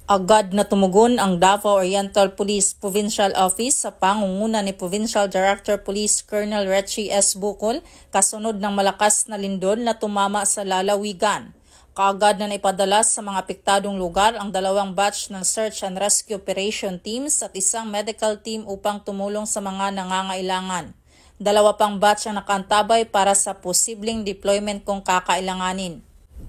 Agad na tumugon ang Davao Oriental Police Provincial Office sa pangunguna ni Provincial Director Police Colonel Richie S. Bukol kasunod ng malakas na lindol na tumama sa lalawigan. Kaagad na naipadala sa mga apektadong lugar ang 2 batch ng Search and Rescue Operation Teams at isang medical team upang tumulong sa mga nangangailangan. 2 pang batch ang nakaantabay para sa posibleng deployment kung kakailanganin.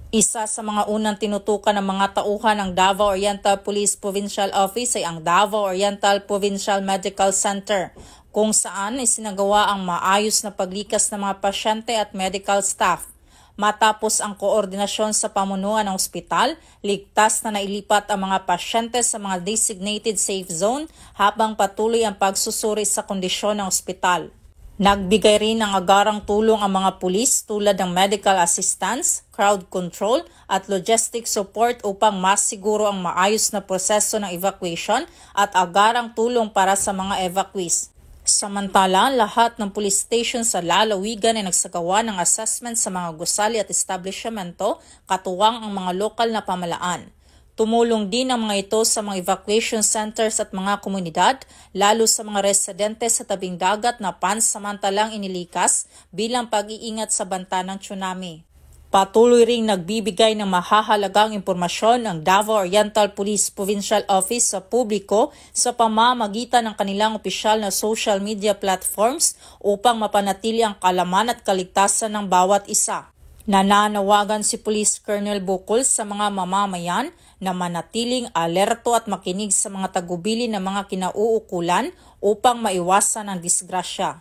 Isa sa mga unang tinutukan ng mga tauhan ng Davao Oriental Police Provincial Office ay ang Davao Oriental Provincial Medical Center, kung saan isinagawa ang maayos na paglikas ng mga pasyente at medical staff. Matapos ang koordinasyon sa pamunuan ng ospital, ligtas na nailipat ang mga pasyente sa mga designated safe zone habang patuloy ang pagsusuri sa kondisyon ng ospital. Nagbigay rin ng agarang tulong ang mga pulis tulad ng medical assistance, crowd control at logistic support upang mas siguro ang maayos na proseso ng evacuation at agarang tulong para sa mga evacuees. Samantala, lahat ng police station sa lalawigan ay nagsagawa ng assessment sa mga gusali at establishmento, katuwang ang mga lokal na pamalaan. Tumulong din ang mga ito sa mga evacuation centers at mga komunidad, lalo sa mga residente sa tabing dagat na pansamantalang inilikas bilang pag-iingat sa banta ng tsunami. Patuloy ring nagbibigay ng mahahalagang impormasyon ang Davao Oriental Police Provincial Office sa publiko sa pamamagitan ng kanilang opisyal na social media platforms upang mapanatili ang kalaman at kaligtasan ng bawat isa. Nananawagan si Police Colonel Bukol sa mga mamamayan na manatiling alerto at makinig sa mga tagubili ng mga kinauukulan upang maiwasan ang disgrasya.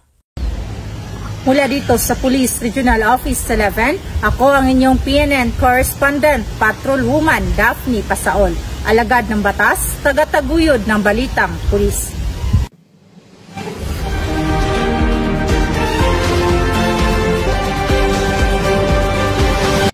Mula dito sa Police Regional Office 11, ako ang inyong PNN Correspondent, Patrolwoman Daphne Pasaol, alagad ng batas, tagataguyod ng balitang pulis.